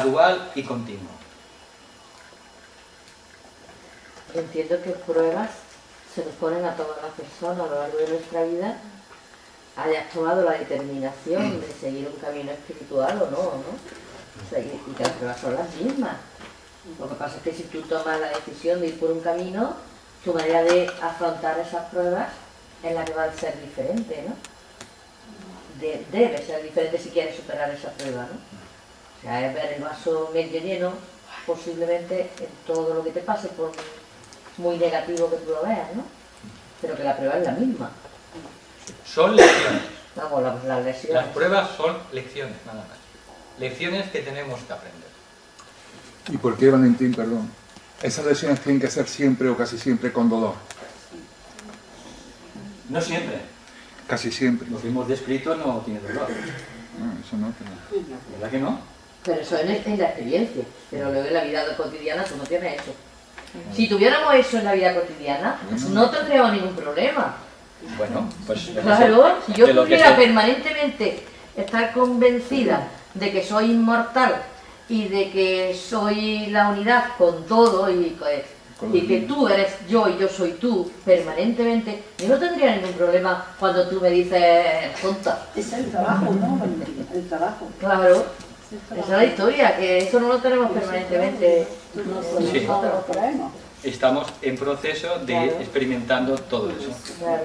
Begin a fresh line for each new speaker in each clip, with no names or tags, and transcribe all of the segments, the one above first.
gradual y continuo.
Entiendo que pruebas se nos ponen a todas las personas a lo largo de nuestra vida, hayas tomado la determinación de seguir un camino espiritual o no, ¿no? O sea, y que las pruebas son las mismas. Lo que pasa es que si tú tomas la decisión de ir por un camino, tu manera de afrontar esas pruebas es la que va a ser diferente, ¿no? Debe ser diferente si quieres superar esa prueba, ¿no? O sea, es ver el vaso medio lleno, posiblemente en todo lo que te pase, por muy negativo que tú lo veas, ¿no? Pero que la prueba es la misma.
Son lecciones.
Vamos, las lesiones.
Las pruebas son lecciones, nada más. Lecciones que tenemos que aprender.
¿Y por qué, Valentín, perdón? Esas lesiones tienen que ser siempre o casi siempre con dolor.
No siempre.
Casi siempre.
Lo que hemos descrito no tiene dolor.
No, eso no, pero...
¿Verdad que no?
Pero eso es en la experiencia. Pero luego en la vida cotidiana tú no tienes eso. Si tuviéramos eso en la vida cotidiana, no tendríamos ningún problema.
Bueno, pues...
Claro, si yo
de lo que
pudiera
se-
permanentemente estar convencida de que soy inmortal y de que soy la unidad con todo y que tú eres yo y yo soy tú permanentemente, yo no tendría ningún problema cuando tú me dices tonta.
Es el trabajo, ¿no, Valentín? El trabajo.
Claro, esa es la historia, que eso no lo tenemos permanentemente.
Sí.
Nosotros lo traemos.
Estamos en proceso de
Claro.
experimentando todo eso.
Claro.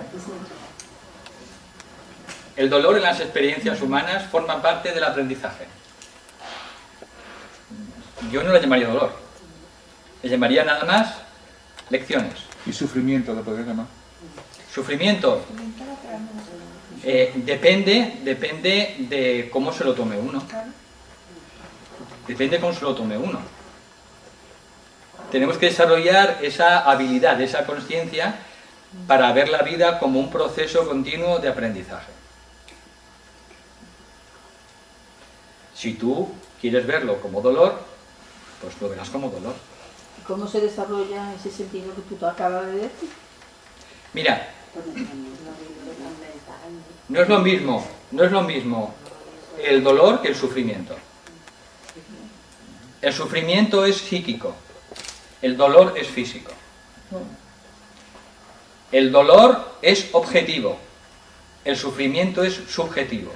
El dolor en las experiencias humanas forma parte del aprendizaje. Yo no le llamaría dolor. Le llamaría nada más lecciones.
Y sufrimiento, ¿lo podría llamar?
Sufrimiento. Depende de cómo se lo tome uno. Depende de cómo se lo tome uno. Tenemos que desarrollar esa habilidad, esa conciencia para ver la vida como un proceso continuo de aprendizaje. Si tú quieres verlo como dolor, pues lo verás como dolor.
¿Cómo se desarrolla ese sentido que tú acabas de decir?
Mira, no es lo mismo el dolor que el sufrimiento. El sufrimiento es psíquico, el dolor es físico. El dolor es objetivo, el sufrimiento es subjetivo.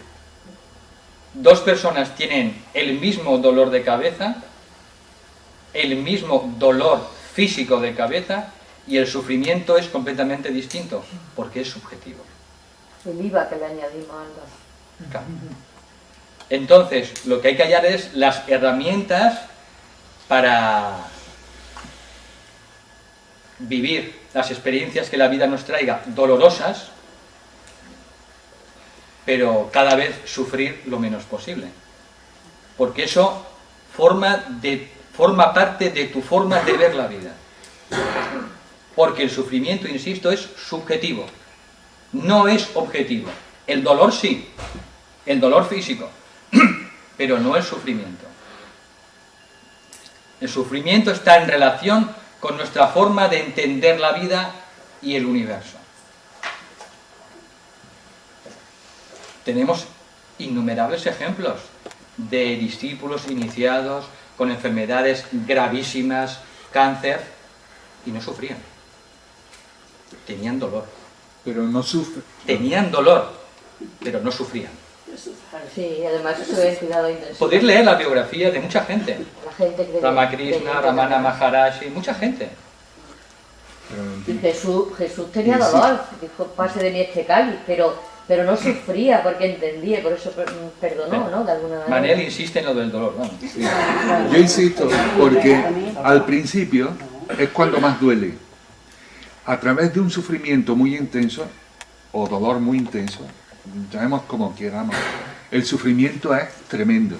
Dos personas tienen el mismo dolor de cabeza, el mismo dolor físico de cabeza, y el sufrimiento es completamente distinto, porque es subjetivo.
El IVA que le añadimos al
Claro. Entonces, lo que hay que hallar es las herramientas para vivir las experiencias que la vida nos traiga dolorosas, pero cada vez sufrir lo menos posible. Porque eso forma parte de tu forma de ver la vida. Porque el sufrimiento, insisto, es subjetivo, no es objetivo. El dolor sí, el dolor físico, pero no el sufrimiento. El sufrimiento está en relación con nuestra forma de entender la vida y el universo. Tenemos innumerables ejemplos de discípulos iniciados con enfermedades gravísimas, cáncer, y no sufrían. Tenían dolor.
Pero no sufre.
Tenían dolor, pero no sufrían.
Sí, además eso se ve en cuidado intensivo.
Podéis leer la biografía de mucha gente.
La gente cree
Ramakrishna, Ramana Maharaji, mucha gente.
Pero,
Y Jesús tenía
Sí, sí.
dolor, dijo, pase de mí este cáliz, pero no sufría porque entendía, y por eso perdonó, ¿no? De alguna manera.
Manel insiste en lo del dolor, vamos.
sí. Yo insisto, porque al principio es cuando más duele. A través de un sufrimiento muy intenso, o dolor muy intenso, llamemos como queramos, el sufrimiento es tremendo.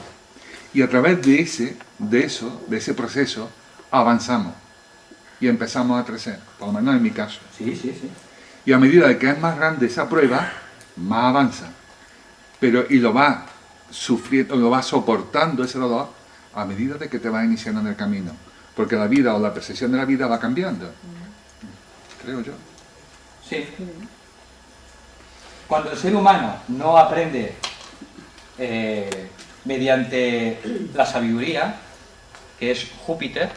Y a través de ese proceso, avanzamos y empezamos a crecer, por lo menos en mi caso.
Sí, sí, sí.
Y a medida de que es más grande esa prueba, más avanza. Y lo va sufriendo, lo va soportando ese dolor a medida de que te vas iniciando en el camino. Porque la vida o la percepción de la vida va cambiando. Creo yo.
Sí. Cuando el ser humano no aprende mediante la sabiduría, que es Júpiter,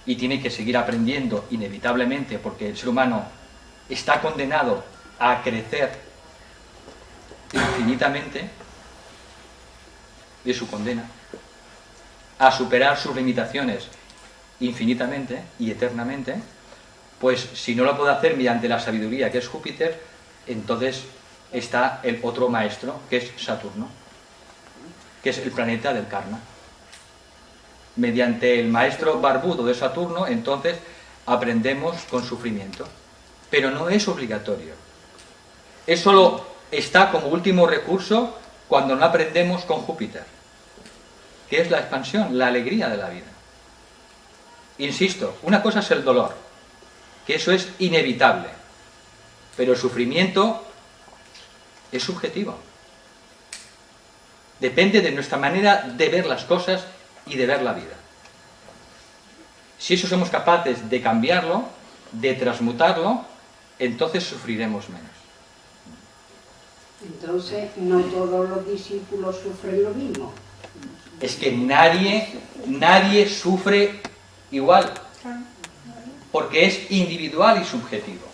y tiene que seguir aprendiendo inevitablemente, porque el ser humano está condenado a crecer infinitamente de su condena, a superar sus limitaciones infinitamente y eternamente, pues si no lo puede hacer mediante la sabiduría que es Júpiter, entonces está el otro maestro, que es Saturno, que es el planeta del karma. Mediante el maestro barbudo de Saturno, entonces aprendemos con sufrimiento, pero no es obligatorio. Es solo está como último recurso cuando no aprendemos con Júpiter, que es la expansión, la alegría de la vida. Insisto, una cosa es el dolor, que eso es inevitable, pero el sufrimiento es subjetivo. Depende de nuestra manera de ver las cosas y de ver la vida. Si eso somos capaces de cambiarlo, de transmutarlo, entonces sufriremos menos.
Entonces, no todos los discípulos sufren lo mismo.
Es que nadie sufre igual, porque es individual y subjetivo.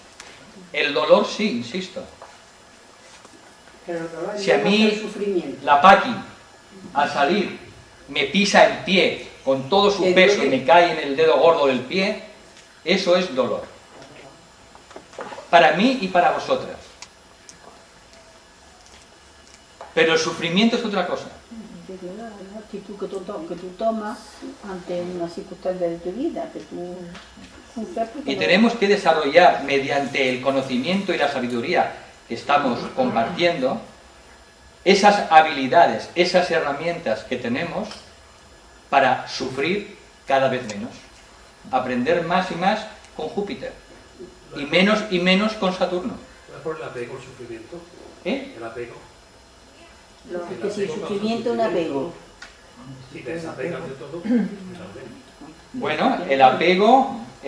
El dolor sí, insisto.
Pero el dolor
Si a
no es
mí
el sufrimiento.
la Paqui, al salir, me pisa el pie con todo su peso y me cae en el dedo gordo del pie, eso es dolor. Para mí y para vosotras. Pero el sufrimiento es otra cosa.
La actitud que tú tomas ante una circunstancia de tu vida, que tú sufres porque
Y
no-
tenemos que desarrollar mediante el conocimiento y la sabiduría que estamos compartiendo esas habilidades, esas herramientas que tenemos para sufrir cada vez menos. Aprender más y más con Júpiter y menos con Saturno.
¿No es por el apego al sufrimiento?
¿Eh?
El apego.
Es que si el sufrimiento es un apego.
Si te desapegas de todo, pues apego.
Bueno, el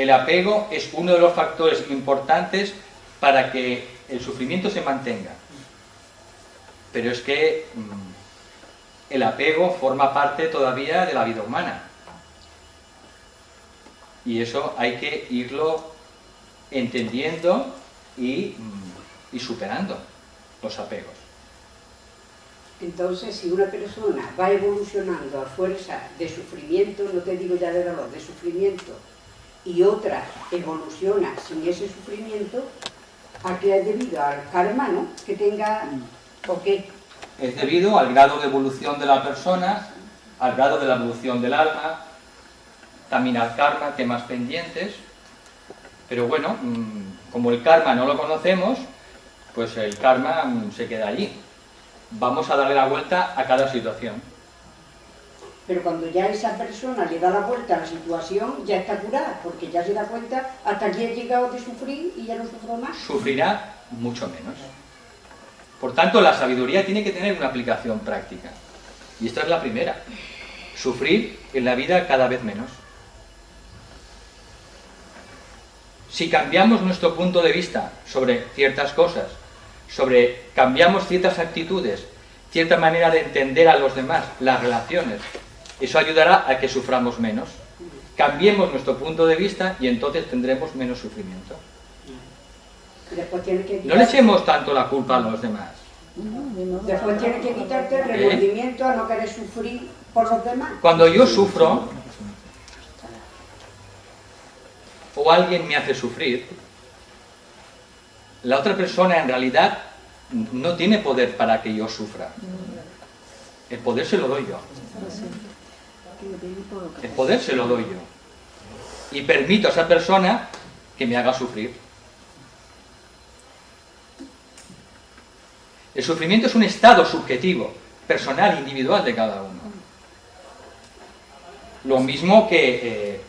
apego es uno de los factores importantes para que el sufrimiento se mantenga. Pero es que el apego forma parte todavía de la vida humana. Y eso hay que irlo entendiendo y superando los apegos.
Entonces, si una persona va evolucionando a fuerza de sufrimiento, no te digo ya de dolor, de sufrimiento, y otra evoluciona sin ese sufrimiento, ¿a qué es debido? Al karma, ¿no? Que tenga, ¿o qué?
Es debido al grado de evolución de la persona, al grado de la evolución del alma, también al karma, temas pendientes. Pero bueno, como el karma no lo conocemos, pues el karma se queda allí. Vamos a darle la vuelta a cada situación.
Pero cuando ya esa persona le da la vuelta a la situación, ya está curada, porque ya se da cuenta hasta aquí he llegado de sufrir y ya no sufro más.
Sufrirá mucho menos. Por tanto, la sabiduría tiene que tener una aplicación práctica. Y esta es la primera. Sufrir en la vida cada vez menos. Si cambiamos nuestro punto de vista sobre ciertas cosas, cambiamos ciertas actitudes, cierta manera de entender a los demás, las relaciones, eso ayudará a que suframos menos. Cambiemos nuestro punto de vista y entonces tendremos menos sufrimiento.
Después tiene que
No le echemos tanto la culpa a los demás.
Después tienes que quitarte el remordimiento a no querer sufrir por los demás.
Cuando yo sufro, o alguien me hace sufrir, la otra persona en realidad no tiene poder para que yo sufra. El poder se lo doy yo. El poder se lo doy yo. Y permito a esa persona que me haga sufrir. El sufrimiento es un estado subjetivo, personal, individual de cada uno. Lo mismo que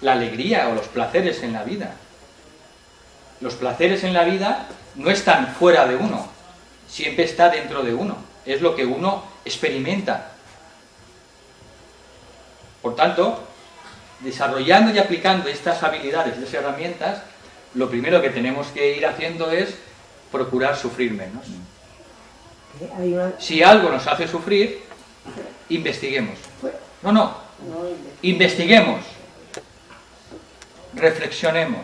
la alegría o los placeres en la vida. Los placeres en la vida no están fuera de uno, siempre está dentro de uno. Es lo que uno experimenta. Por tanto, desarrollando y aplicando estas habilidades, estas herramientas, lo primero que tenemos que ir haciendo es procurar sufrir menos. Si algo nos hace sufrir, investiguemos. No, Investiguemos, reflexionemos.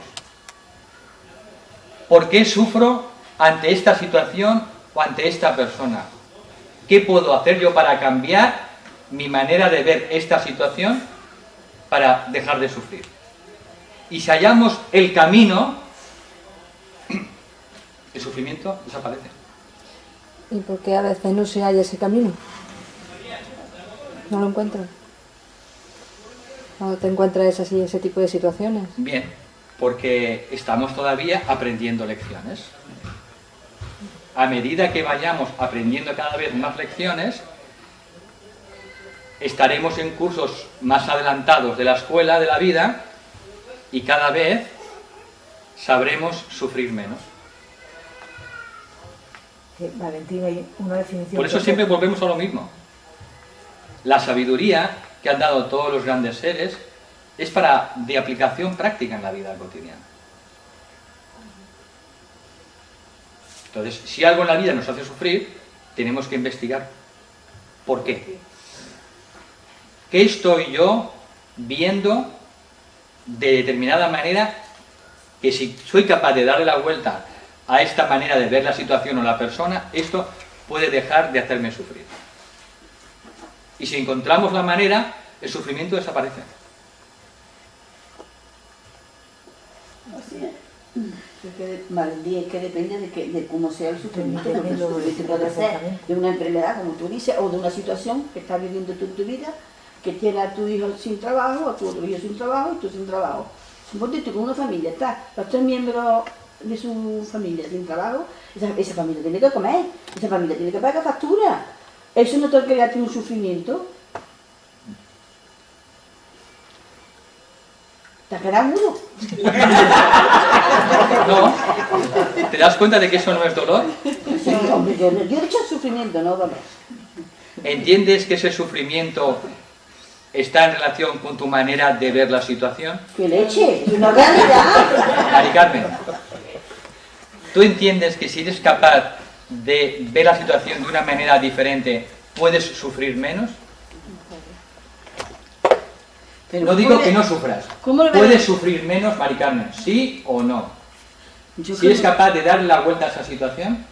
¿Por qué sufro ante esta situación o ante esta persona? ¿Qué puedo hacer yo para cambiar mi manera de ver esta situación para dejar de sufrir? Y si hallamos el camino, el sufrimiento desaparece.
¿Y por qué a veces no se halla ese camino? No lo encuentro. Cuando te encuentras así, ese tipo de situaciones.
Bien, porque estamos todavía aprendiendo lecciones. A medida que vayamos aprendiendo cada vez más lecciones, estaremos en cursos más adelantados de la escuela de la vida y cada vez sabremos sufrir menos.
Valentín, hay una definición.
Por eso siempre volvemos a lo mismo. La sabiduría que han dado todos los grandes seres es de aplicación práctica en la vida cotidiana. Entonces, si algo en la vida nos hace sufrir, tenemos que investigar por qué. ¿Qué estoy yo viendo de determinada manera que si soy capaz de darle la vuelta a esta manera de ver la situación o la persona, esto puede dejar de hacerme sufrir? Y si encontramos la manera, el sufrimiento desaparece.
Así es. Valentía, es que depende de cómo sea el sufrimiento, porque el sufrimiento puede ser de una enfermedad, como tú dices, o de una situación que estás viviendo tú en tu vida, que tiene a tu hijo sin trabajo, a tu otro hijo sin trabajo y tú sin trabajo. Suponte tú con una familia, está los 3 miembros de su familia sin trabajo, esa familia tiene que comer, esa familia tiene que pagar factura. ¿Eso no te crea un sufrimiento? ¿Te has quedado mudo?
No. ¿Te das cuenta de que eso no es dolor?
Sí, hombre, yo he dicho sufrimiento, no dolor.
¿Entiendes que ese sufrimiento está en relación con tu manera de ver la situación?
¡Qué leche! ¡Es una realidad!
Mari Carmen, ¿tú entiendes que si eres capaz de ver la situación de una manera diferente, puedes sufrir menos?
Pero
No digo que no sufras.
¿cómo
¿Puedes sufrir menos, Mari Carmen? ¿Sí o no? Si eres capaz de darle la vuelta a esa situación,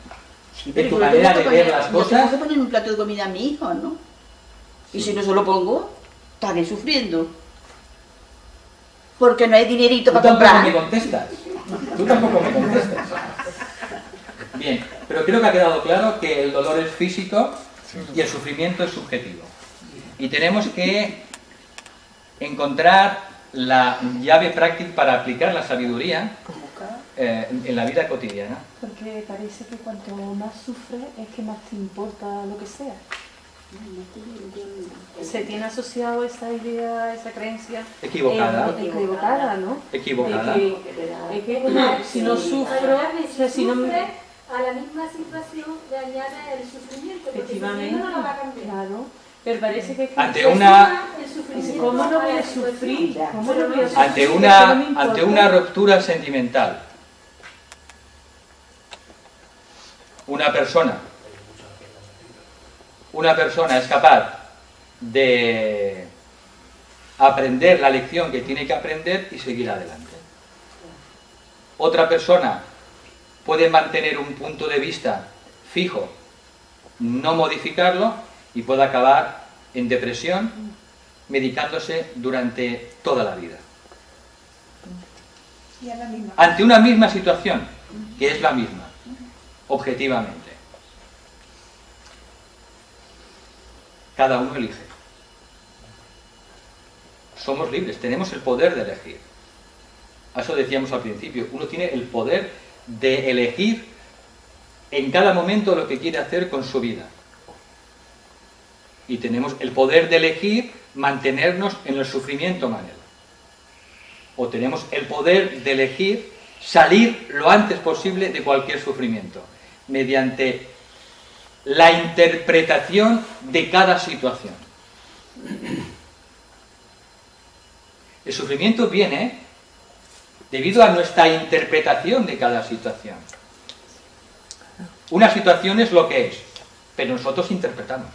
de tu manera de ver las cosas.
Yo tengo que poner un plato de comida a mi hijo, ¿no? Y si no se lo pongo, estaré sufriendo. Porque no hay dinerito para comprar.
me contestas. Tú tampoco me contestas. Bien, pero creo que ha quedado claro que el dolor es físico y el sufrimiento es subjetivo. Y tenemos que encontrar la llave práctica para aplicar la sabiduría en la vida cotidiana.
Porque parece que cuanto más sufres es que más te importa lo que sea. Se tiene asociado esa idea, esa creencia
Equivocada.
equivocada, ¿no?
Equivocada.
Es que si no sufro, o sea, si no me...
a la misma situación le añade el sufrimiento, porque si
Efectivamente,
no, no lo va a cambiar.
claro. Pero parece que
Ante una,
¿cómo no voy a sufrir? ¿Cómo no voy a sufrir?
ante una ruptura sentimental, una persona es capaz de aprender la lección que tiene que aprender y seguir adelante. Otra persona puede mantener un punto de vista fijo, no modificarlo, y puede acabar en depresión, medicándose durante toda la vida. Ante una misma situación, que es la misma, objetivamente. Cada uno elige. Somos libres, tenemos el poder de elegir. Eso decíamos al principio, uno tiene el poder de elegir en cada momento lo que quiere hacer con su vida. Y tenemos el poder de elegir mantenernos en el sufrimiento manual. O tenemos el poder de elegir salir lo antes posible de cualquier sufrimiento, mediante la interpretación de cada situación. El sufrimiento viene debido a nuestra interpretación de cada situación. Una situación es lo que es, pero nosotros interpretamos.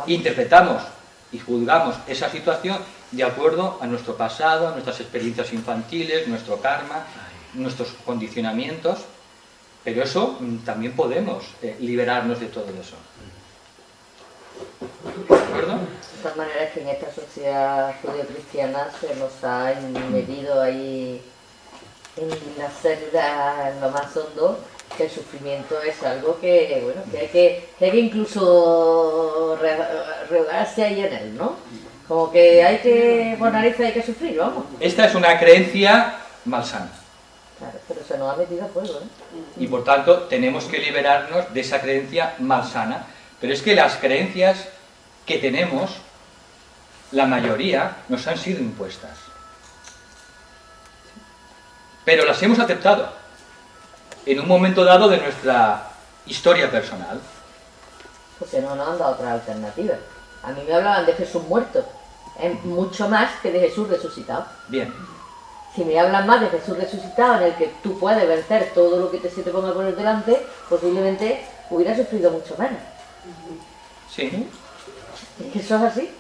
Interpretamos y juzgamos esa situación de acuerdo a nuestro pasado, a nuestras experiencias infantiles, nuestro karma, nuestros condicionamientos, pero eso también podemos liberarnos de todo eso. ¿De acuerdo?
De todas maneras que en esta sociedad judío-cristiana se nos ha metido ahí en la celda, en lo más hondo, que el sufrimiento es algo que, bueno, que hay que incluso rehogarse ahí en él, ¿no? Como que hay que, por narices hay que sufrir, vamos.
Esta es una creencia malsana.
Claro, pero se nos ha metido a fuego, ¿eh?
Y por tanto tenemos que liberarnos de esa creencia malsana. Pero es que las creencias que tenemos, la mayoría, nos han sido impuestas. Pero las hemos aceptado en un momento dado de nuestra historia personal.
Porque no nos han dado otra alternativa. A mí me hablaban de Jesús muerto, es mucho más que de Jesús resucitado.
Bien.
Si me hablan más de Jesús resucitado, en el que tú puedes vencer todo lo que se te ponga por delante, posiblemente hubiera sufrido mucho menos.
Sí.
¿Es que eso es así?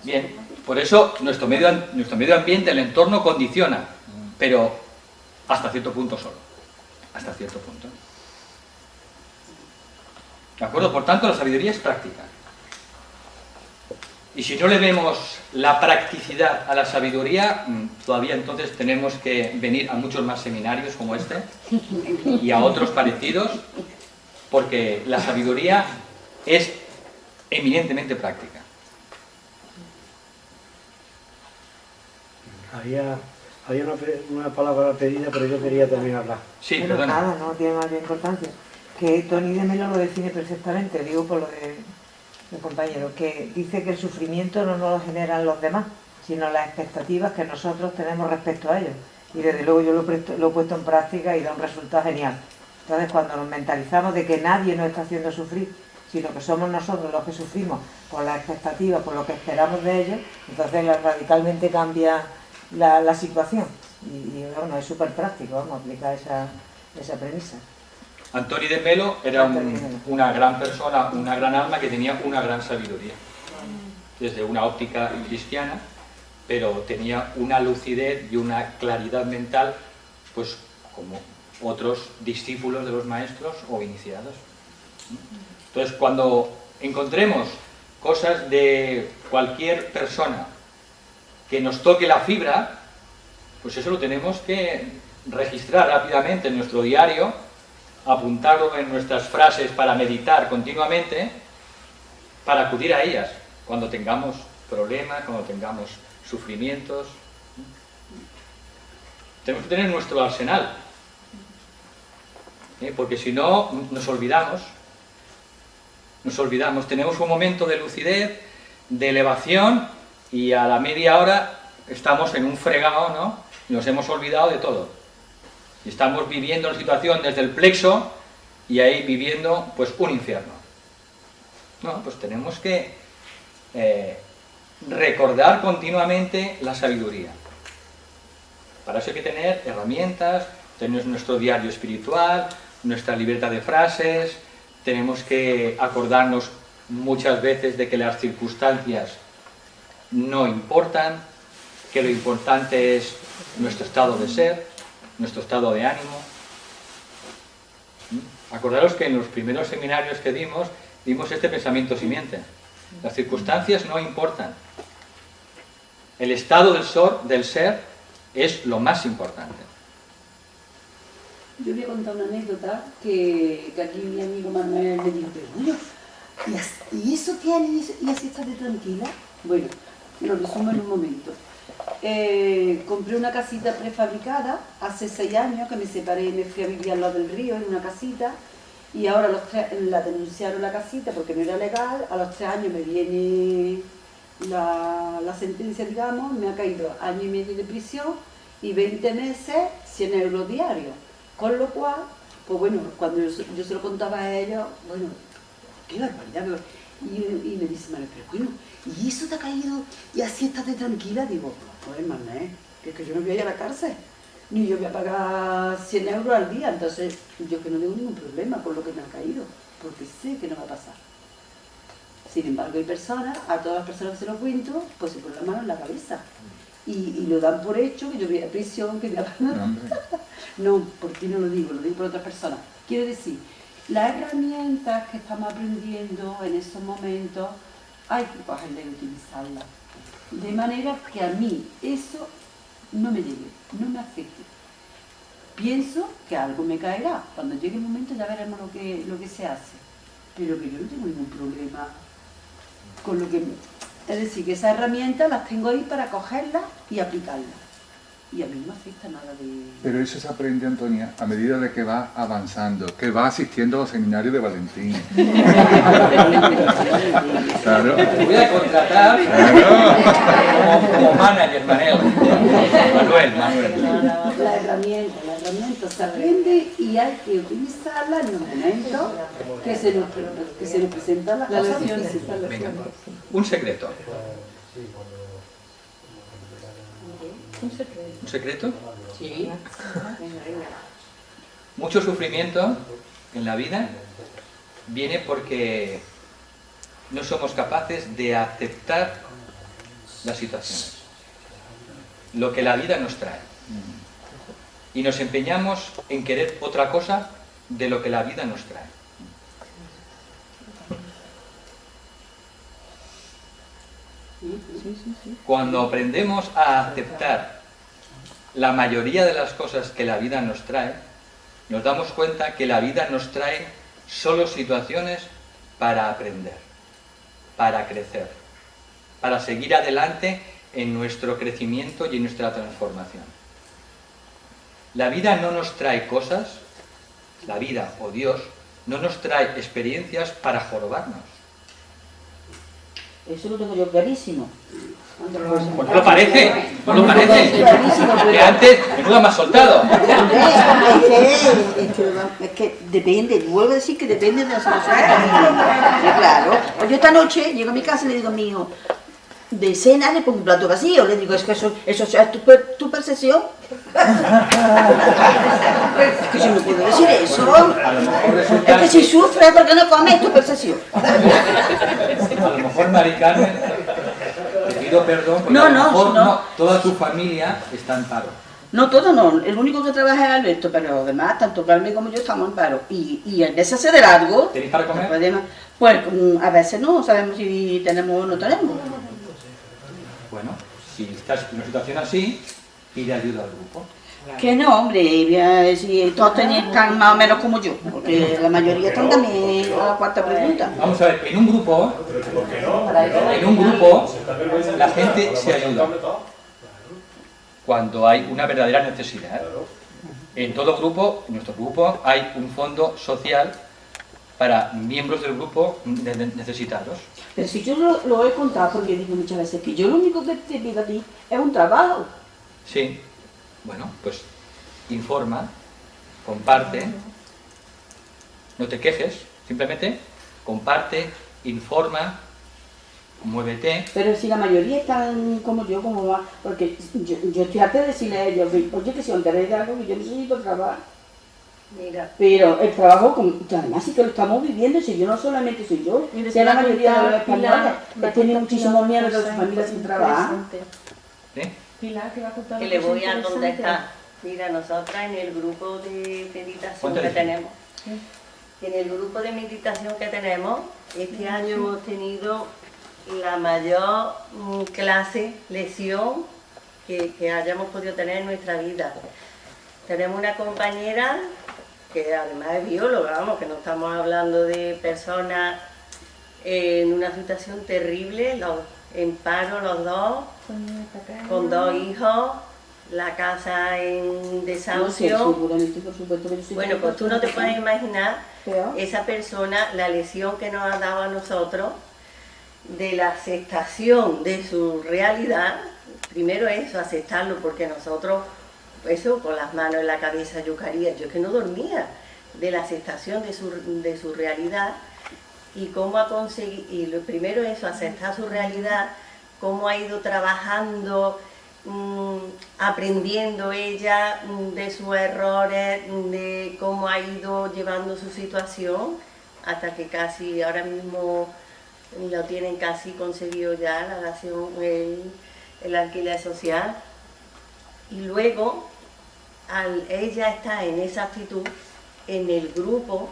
Bien. Por eso nuestro medio ambiente, el entorno condiciona, pero hasta cierto punto solo. Hasta cierto punto. ¿De acuerdo? Por tanto, la sabiduría es práctica. Y si no le vemos la practicidad a la sabiduría, todavía entonces tenemos que venir a muchos más seminarios como este y a otros parecidos, porque la sabiduría es eminentemente práctica.
Había una palabra pedida, pero yo quería también hablar.
Sí,
bueno,
perdona.
nada, no tiene mayor importancia. Que Tony de Melo lo define perfectamente, digo por lo de mi compañero, que dice que el sufrimiento no nos lo generan los demás, sino las expectativas que nosotros tenemos respecto a ellos. Y desde luego yo lo he puesto en práctica y da un resultado genial. Entonces, cuando nos mentalizamos de que nadie nos está haciendo sufrir, sino que somos nosotros los que sufrimos por las expectativas, por lo que esperamos de ellos, entonces radicalmente cambia la situación. Y bueno, es súper práctico, vamos a aplicar esa premisa.
Antoni de Melo era una gran persona, una gran alma que tenía una gran sabiduría, desde una óptica cristiana, pero tenía una lucidez y una claridad mental, pues como otros discípulos de los maestros o iniciados. Entonces, cuando encontremos cosas de cualquier persona que nos toque la fibra, pues eso lo tenemos que registrar rápidamente en nuestro diario, apuntarlo en nuestras frases para meditar continuamente, para acudir a ellas cuando tengamos problemas, cuando tengamos sufrimientos. Tenemos que tener nuestro arsenal, porque si no nos olvidamos, tenemos un momento de lucidez, de elevación, y a la media hora estamos en un fregado, ¿no? Y nos hemos olvidado de todo. Y estamos viviendo la situación desde el plexo y ahí viviendo pues un infierno. No, pues tenemos que recordar continuamente la sabiduría. Para eso hay que tener herramientas, tener nuestro diario espiritual, nuestra libreta de frases, tenemos que acordarnos muchas veces de que las circunstancias no importan, que lo importante es nuestro estado de ser, nuestro estado de ánimo. Acordaros que en los primeros seminarios que dimos este pensamiento simiente. Las circunstancias no importan. El estado del ser es lo más importante.
Yo voy a contar una anécdota que aquí mi amigo Manuel me dijo, pero bueno, ¿y eso qué hay? ¿Y así estás de tranquila? Bueno, lo resumo en un momento. Compré una casita prefabricada hace 6 años que me separé y me fui a vivir al lado del río en una casita, y ahora la denunciaron la casita porque no era legal. A los 3 años me viene la sentencia, digamos, me ha caído 1 año y medio de prisión y 20 meses, 100 euros diarios, con lo cual, pues bueno, cuando yo se lo contaba a ellos, bueno, qué barbaridad. Y me dice Manuel, pero bueno, ¿y eso te ha caído y así estás de tranquila? Digo, pues Manuel, que es que yo no voy a ir a la cárcel, ni yo voy a pagar 100 euros al día, entonces yo que no tengo ningún problema con lo que me ha caído, porque sé que no va a pasar. Sin embargo, hay personas, a todas las personas que se lo cuento, pues se ponen la mano en la cabeza. Y lo dan por hecho, que yo voy a prisión, que voy a... No, ¿por qué no lo digo? Lo digo por otras personas. Quiero decir, las herramientas que estamos aprendiendo en estos momentos, hay que cogerlas y utilizarlas. De manera que a mí eso no me llegue, no me afecte. Pienso que algo me caerá. Cuando llegue el momento ya veremos lo que se hace. Pero que yo no tengo ningún problema con lo que... Es decir, que esas herramientas las tengo ahí para cogerlas y aplicarlas. Y a mí no me afecta nada de...
Pero eso se aprende, Antonia, a medida de que va avanzando, que va asistiendo a los seminarios de Valentín. Claro.
Te voy a contratar como manager, Manuel.
La herramienta se aprende y hay que utilizarla en los momentos que se nos presentan las cosas difíciles.
Venga, un secreto. ¿Un secreto?
Sí.
Mucho sufrimiento en la vida viene porque no somos capaces de aceptar las situaciones, lo que la vida nos trae. Y nos empeñamos en querer otra cosa de lo que la vida nos trae. Cuando aprendemos a aceptar la mayoría de las cosas que la vida nos trae, nos damos cuenta que la vida nos trae solo situaciones para aprender, para crecer, para seguir adelante en nuestro crecimiento y en nuestra transformación. La vida no nos trae cosas, la vida o Dios no nos trae experiencias para jorobarnos.
Eso lo tengo yo clarísimo.
Pues no lo parece, no lo parece. Que antes menuda me ha soltado.
Es que depende, vuelvo a decir que depende de la situación que estamos viviendo. Claro. Yo esta noche llego a mi casa y le digo a mi hijo, de cena le pongo un plato vacío, le digo, es que eso es tu percepción. Es que yo no puedo decir eso. Es que si sufres porque no comes, es tu percepción.
A lo mejor, Mari Carmen, te pido perdón, porque a lo mejor no, toda tu familia está en paro.
No, todo no. El único que trabaja es Alberto, pero además, tanto Carmen como yo estamos en paro. Y en vez de hacer algo...
¿Tenéis para comer?
Pues a veces no sabemos si tenemos o no tenemos.
Bueno, si estás en una situación así, pide ayuda al grupo.
Que no, hombre, si todos están más o menos como yo, porque la mayoría están también a la cuarta pregunta.
Vamos a ver, en un grupo la gente se ayuda cuando hay una verdadera necesidad. En todo grupo, en nuestro grupo, hay un fondo social para miembros del grupo necesitados.
Pero si yo lo he contado, porque yo digo muchas veces que yo lo único que te pido a ti es un trabajo.
Sí, bueno, pues informa, comparte, no te quejes, simplemente comparte, informa, muévete.
Pero si la mayoría están como yo, como va, porque yo estoy harta de decirle a ellos, oye, que si os enteréis de algo, que yo necesito trabajar.
Mira.
Pero el trabajo, además sí que lo estamos viviendo, si yo no solamente soy yo, si la mayoría de los españoles tienen muchísimos miembros de su familia sin trabajar.
¿Sí?
Pilar, que va a contar
Que le voy a contestar. Mira, nosotras en el grupo de meditación que tenemos, en el grupo de meditación que tenemos, este año hemos tenido la mayor lección que hayamos podido tener en nuestra vida. Tenemos una compañera que además es bióloga, vamos, que no estamos hablando de personas en una situación terrible, en paro los dos, con 2 hijos, la casa en desahucio. Bueno, pues tú no te puedes imaginar esa persona, la lección que nos ha dado a nosotros de la aceptación de su realidad. Primero eso, aceptarlo, porque nosotros, eso con las manos en la cabeza yo quería, yo es que no dormía, de la aceptación de su realidad y cómo ha conseguido, y lo primero eso, aceptar su realidad, cómo ha ido trabajando, aprendiendo ella de sus errores, de cómo ha ido llevando su situación, hasta que casi ahora mismo lo tienen casi conseguido ya, la dación, el alquiler social. Y luego, al ella está en esa actitud, en el grupo,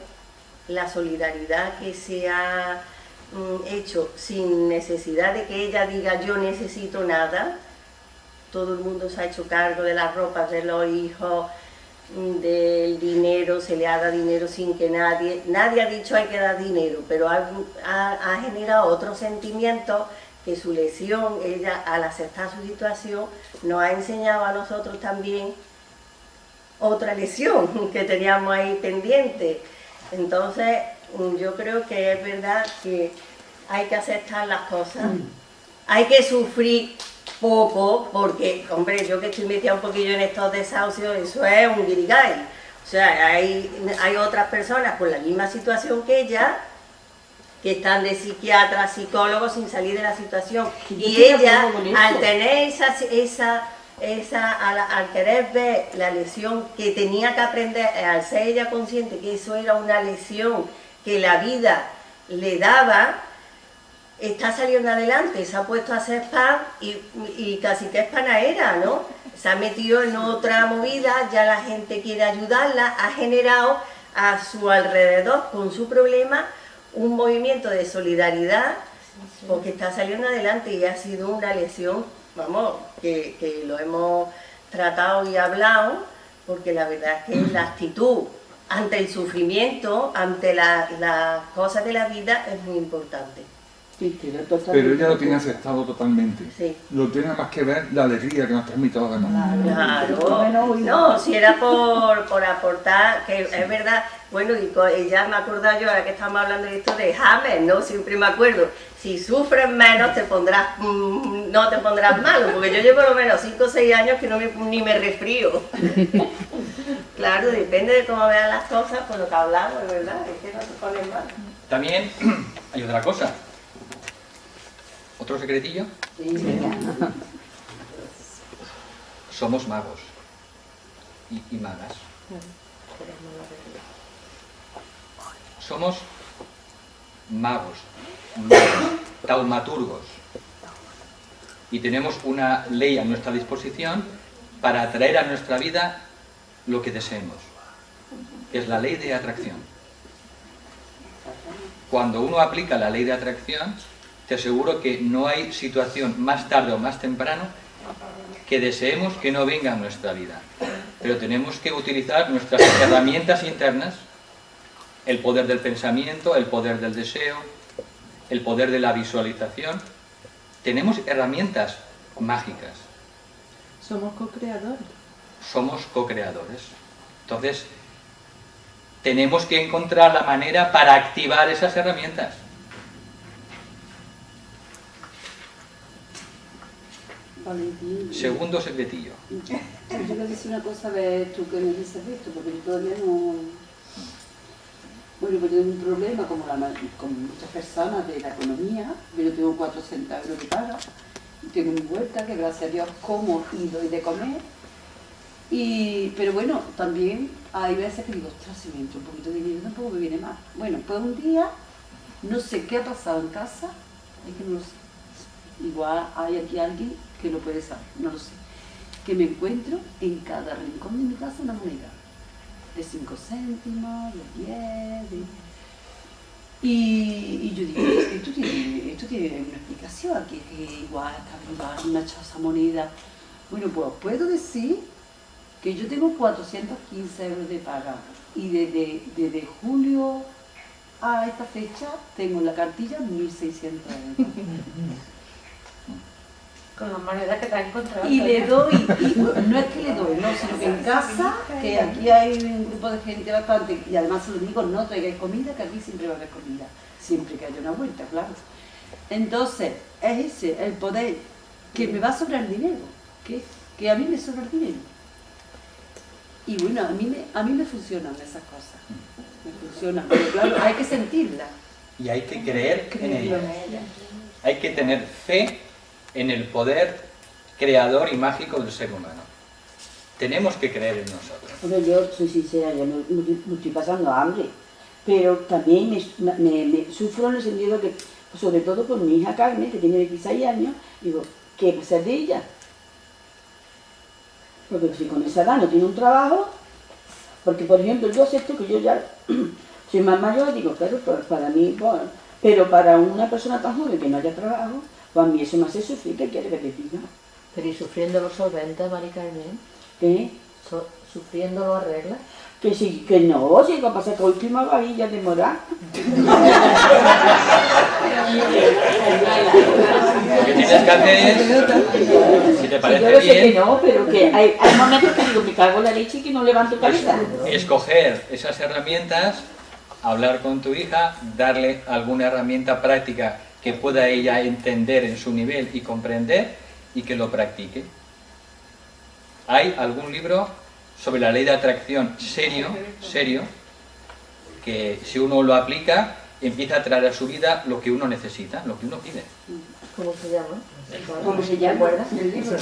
la solidaridad que se ha hecho sin necesidad de que ella diga yo necesito nada, todo el mundo se ha hecho cargo de las ropas de los hijos, del dinero, se le ha dado dinero sin que nadie ha dicho hay que dar dinero, pero ha generado otros sentimientos que su lesión, ella al aceptar su situación, nos ha enseñado a nosotros también otra lesión que teníamos ahí pendiente. Entonces, yo creo que es verdad que hay que aceptar las cosas, hay que sufrir poco, porque, hombre, yo que estoy metida un poquillo en estos desahucios, eso es un guirigay. O sea, hay otras personas con la misma situación que ella, que están de psiquiatra, psicólogos sin salir de la situación. Y ella, al tener al querer ver la lesión que tenía que aprender, al ser ella consciente que eso era una lesión que la vida le daba, está saliendo adelante, se ha puesto a hacer pan y casi que es panadera, ¿no? Se ha metido en otra movida, ya la gente quiere ayudarla, ha generado a su alrededor con su problema un movimiento de solidaridad porque está saliendo adelante y ha sido una lesión, vamos, que lo hemos tratado y hablado, porque la verdad es que la actitud ante el sufrimiento, ante las cosas de la vida es muy importante.
Pero ella lo tiene aceptado totalmente.
Sí.
Lo tiene más que ver la alegría que nos transmite a los demás.
Claro, no, si era por aportar, que es verdad, bueno, y ya me he acordado yo, ahora que estamos hablando de esto de James, ¿no? Siempre me acuerdo, si sufres menos no te pondrás malo, porque yo llevo por lo menos 5 o 6 años que ni me resfrío. Claro, depende de cómo vean las cosas, por lo que hablamos, es verdad, es que no te pones mal.
También hay otra cosa. ¿Otro secretillo?
Sí.
Somos magos y magas. Somos magos, taumaturgos. Y tenemos una ley a nuestra disposición para atraer a nuestra vida lo que deseemos, que es la ley de atracción. Cuando uno aplica la ley de atracción, te aseguro que no hay situación más tarde o más temprano que deseemos que no venga a nuestra vida. Pero tenemos que utilizar nuestras herramientas internas, el poder del pensamiento, el poder del deseo, el poder de la visualización. Tenemos herramientas mágicas.
Somos co-creadores.
Somos co-creadores. Entonces, tenemos que encontrar la manera para activar esas herramientas.
Valentín.
Segundo secretillo.
Yo quiero decir una cosa, de tú que me dices esto, porque yo todavía no... Bueno, pues tengo un problema con muchas personas de la economía. Yo tengo 400 euros de paga, tengo mi huerta, que gracias a Dios como y doy de comer. Pero bueno, también hay veces que digo, ostras, si me entra un poquito de dinero tampoco me viene mal. Bueno, pues un día, no sé qué ha pasado en casa, es que no lo sé. Igual hay aquí alguien que lo puede saber, no lo sé. Que me encuentro en cada rincón de mi casa una moneda. De 5 céntimos, de 10, Y yo digo, esto tiene una explicación aquí, que igual está viva, una choza moneda. Bueno, pues puedo decir que yo tengo 415 euros de paga. Y desde julio a esta fecha tengo en la cartilla 1.600 euros.
Con las monedas que te has encontrado.
Y le doy, no es que le doy, no, sino que en casa, que aquí hay un grupo de gente bastante, y además se lo digo, no traigáis comida, que aquí siempre va a haber comida, siempre que haya una vuelta, claro. Entonces, es ese, el poder, que me va a sobrar dinero, que a mí me sobra el dinero. Y bueno, a mí me funcionan esas cosas, me funcionan, pero claro, hay que sentirlas.
Y hay que creer en ellas. Hay que tener fe en el poder creador y mágico del ser humano. Tenemos que creer en nosotros.
Bueno, yo soy sincera, yo no estoy pasando hambre, pero también me sufro en el sentido que sobre todo por mi hija Carmen, que tiene 26 años, digo, ¿qué va a ser de ella? Porque si con esa edad no tiene un trabajo, porque por ejemplo yo acepto que yo ya soy más mayor, digo, claro, pues para mí, bueno, pero para una persona tan joven que no haya trabajo, pues a mí eso me hace sufrir, ¿qué quiere que te diga?
Pero ¿y sufriendo lo solventa, Mari Carmen?
¿Qué?
¿Sufriendo lo arregla?
Que sí, que no, si va a pasar con última varilla de morar.
Lo que tienes que hacer, si te parece
yo lo sé
bien,
que no, pero que hay momentos que digo, me cago en la leche y que no levanto cabeza.
escoger esas herramientas, hablar con tu hija, darle alguna herramienta práctica que pueda ella entender en su nivel y comprender y que lo practique. ¿Hay algún libro sobre la ley de atracción serio, que si uno lo aplica, empieza a traer a su vida lo que uno necesita, lo que uno pide?
¿Cómo se llama?
¿Cómo se llama?
¿Recuerdas?
¿El libro?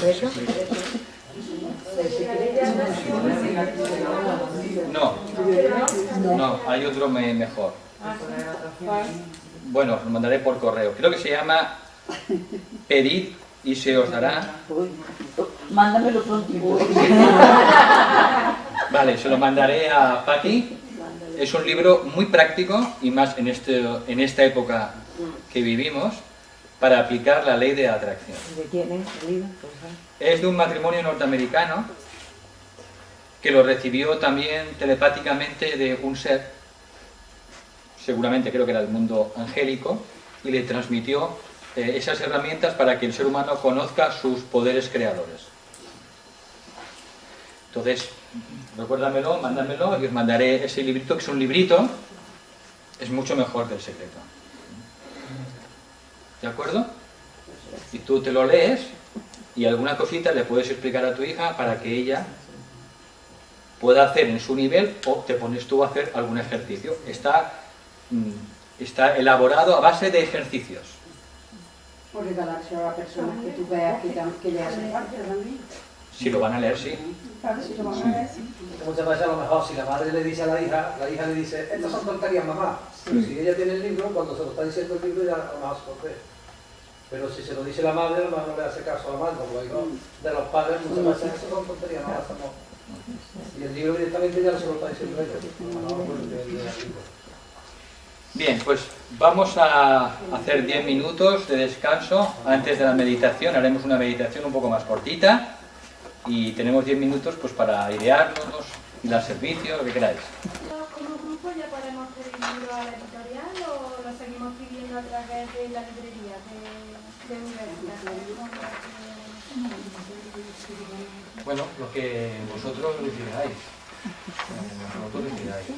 No, hay otro mejor. Bueno, os lo mandaré por correo. Creo que se llama Pedid y se os dará.
Mándamelo pronto.
Vale, se lo mandaré a Patti. Es un libro muy práctico y más en esta época que vivimos para aplicar la ley de atracción.
¿De quién es el libro?
Es de un matrimonio norteamericano que lo recibió también telepáticamente de un ser, seguramente creo que era del mundo angélico, y le transmitió esas herramientas para que el ser humano conozca sus poderes creadores. Entonces, recuérdamelo, mándamelo y os mandaré ese librito, que es un librito, es mucho mejor que El Secreto. ¿De acuerdo? Y tú te lo lees y alguna cosita le puedes explicar a tu hija para que ella pueda hacer en su nivel, o te pones tú a hacer algún ejercicio. Está elaborado a base de ejercicios.
O regalárselo a la persona que tú veas que le hace falta también.
Si lo van a leer, sí.
Claro, si lo van a leer, sí.
Muchas veces a lo mejor si la madre le dice a la hija le dice, estas son tonterías, mamá. Pero si ella tiene el libro, cuando se lo está diciendo el libro ya a lo mejor se lo cree. Pero si se lo dice la madre, a lo mejor no le hace caso a la madre, como digo, de los padres muchas veces estas son tonterías, no las hacemos. Y el libro directamente ya se lo está diciendo ella.
Bien, pues vamos a hacer 10 minutos de descanso antes de la meditación. Haremos una meditación un poco más cortita y tenemos 10 minutos pues para idearnos, dar servicio, lo que queráis.
¿Como grupo ya podemos pedir libros a la editorial o lo seguimos pidiendo a través de la librería de universidad?
Bueno, lo que vosotros decidáis. Vosotros decidáis.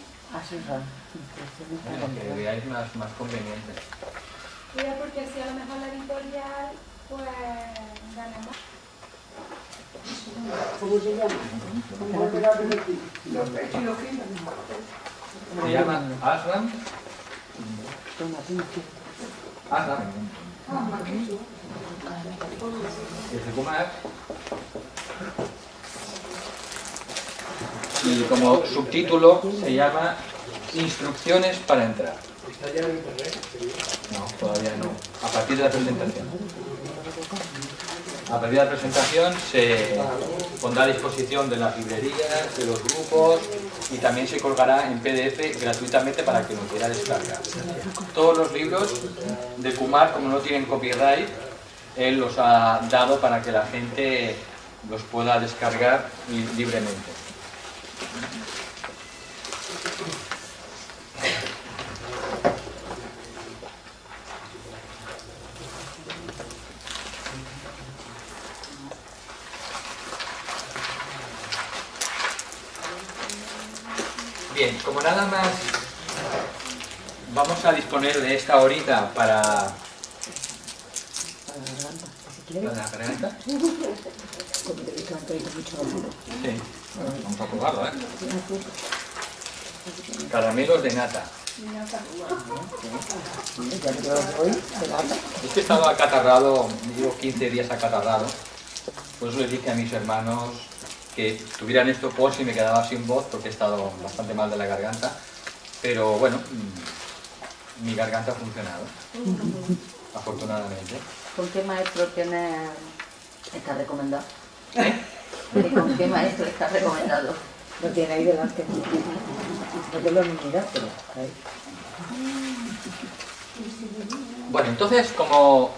Lo que veáis más conveniente.
Mira, porque si a lo mejor la editorial pues gana más.
¿Cómo se llama? ¿Cómo volverá a repetir?
Se llama Ashram. Ashram. Es de Kumar. Y como subtítulo se llama Instrucciones para entrar.
¿Está ya en internet?
No, todavía no. A partir de la presentación. A partir de la presentación se pondrá a disposición de las librerías, de los grupos y también se colgará en PDF gratuitamente para que lo quiera descargar. Todos los libros de Kumar, como no tienen copyright, él los ha dado para que la gente los pueda descargar libremente. Bien, como nada más vamos a disponer de esta horita para la garganta. Sí, vamos a probarlo, ¿eh? Caramelos de nata. Es que he estado acatarrado, llevo 15 días acatarrado. Por eso les dije a mis hermanos que tuvieran esto por si me quedaba sin voz, porque he estado bastante mal de la garganta. Pero bueno, mi garganta ha funcionado, afortunadamente.
¿Con qué maestro está recomendado? ¿Con qué maestro está recomendado?
Lo tiene ahí delante. No te lo miras, pero ahí.
Bueno, entonces, como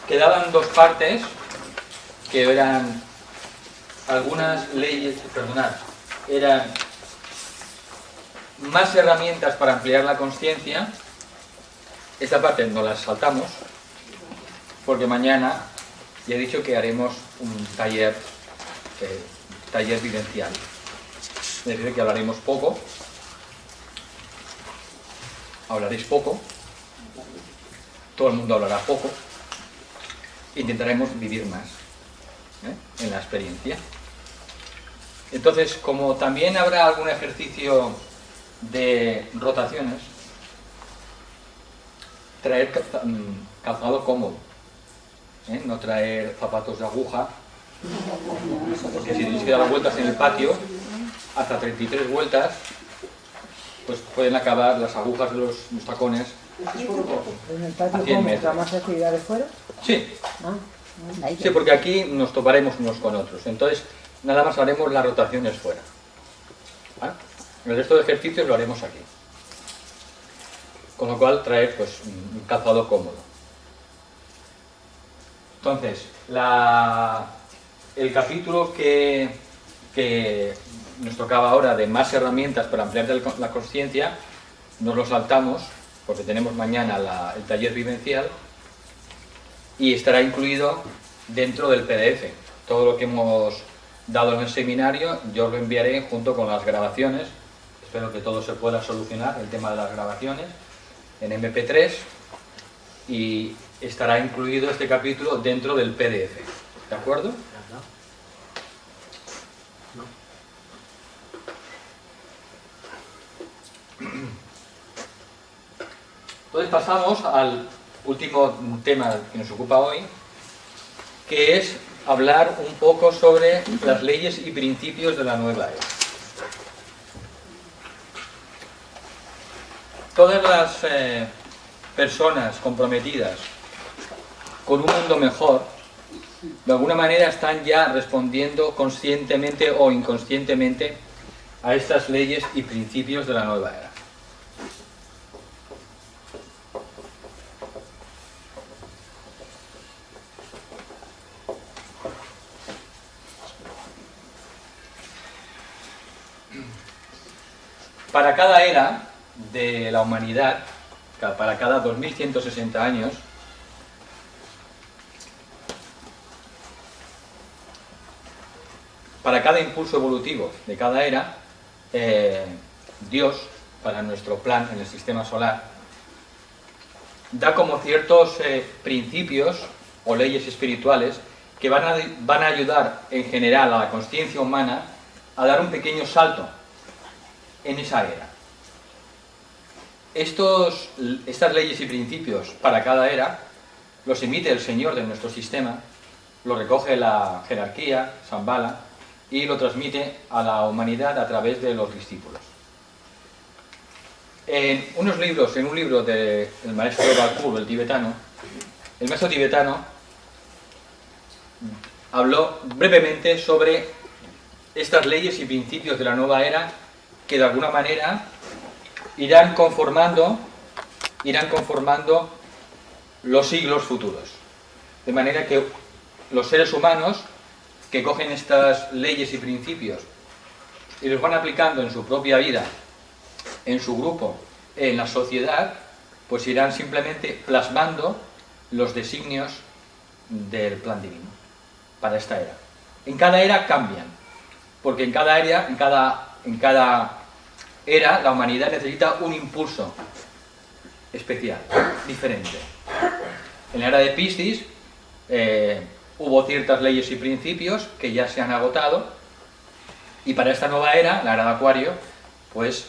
quedaban dos partes, que eran algunas leyes, perdonad, eran más herramientas para ampliar la conciencia. Esta parte nos la saltamos, porque mañana ya he dicho que haremos un taller vivencial. Es decir, que hablaremos poco, hablaréis poco, todo el mundo hablará poco, intentaremos vivir más en la experiencia. Entonces, como también habrá algún ejercicio de rotaciones, traer calzado cómodo, no traer zapatos de aguja, porque si tenéis que dar vueltas en el patio, hasta 33 vueltas, pues pueden acabar las agujas de los tacones.
¿En el patio cómo? ¿Está más actividad de fuera?
Sí. Sí, porque aquí nos toparemos unos con otros. Entonces, nada más haremos las rotaciones fuera. ¿Vale? El resto de ejercicios lo haremos aquí. Con lo cual, traer pues un calzado cómodo. Entonces, el capítulo que nos tocaba ahora de más herramientas para ampliar la conciencia, nos lo saltamos porque tenemos mañana el taller vivencial y estará incluido dentro del PDF. Todo lo que hemos dado en el seminario yo lo enviaré junto con las grabaciones. Espero que todo se pueda solucionar, el tema de las grabaciones, en MP3, y estará incluido este capítulo dentro del PDF. ¿De acuerdo? Entonces pasamos al último tema que nos ocupa hoy, que es hablar un poco sobre las leyes y principios de la nueva era. Todas las personas comprometidas con un mundo mejor, de alguna manera están ya respondiendo conscientemente o inconscientemente a estas leyes y principios de la nueva era. Para cada era de la humanidad, para cada 2160 años, para cada impulso evolutivo de cada era, Dios, para nuestro plan en el sistema solar, da como ciertos principios o leyes espirituales que van a ayudar en general a la conciencia humana a dar un pequeño salto en esa era. Estas leyes y principios para cada era los emite el Señor de nuestro sistema, lo recoge la jerarquía, Shambhala, y lo transmite a la humanidad a través de los discípulos. En un libro del maestro Balkur, el tibetano, el maestro tibetano habló brevemente sobre estas leyes y principios de la nueva era que de alguna manera irán conformando los siglos futuros. De manera que los seres humanos que cogen estas leyes y principios y los van aplicando en su propia vida, en su grupo, en la sociedad, pues irán simplemente plasmando los designios del plan divino para esta era. En cada era cambian, porque en cada era la humanidad necesita un impulso especial, diferente. En la era de Piscis hubo ciertas leyes y principios que ya se han agotado, y para esta nueva era, la era de Acuario, pues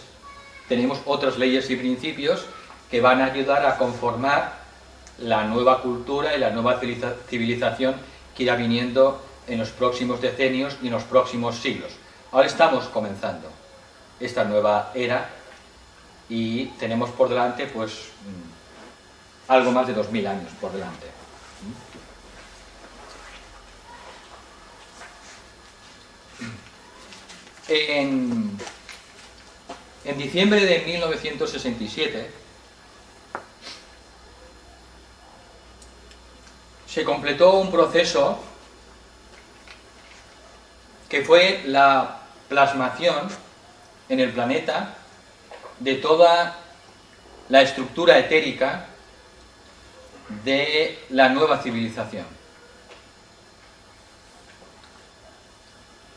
tenemos otras leyes y principios que van a ayudar a conformar la nueva cultura y la nueva civilización que irá viniendo en los próximos decenios y en los próximos siglos. Ahora estamos comenzando esta nueva era y tenemos por delante, pues, algo más de 2000 años por delante. En diciembre de 1967 se completó un proceso que fue la plasmación en el planeta de toda la estructura etérica de la nueva civilización.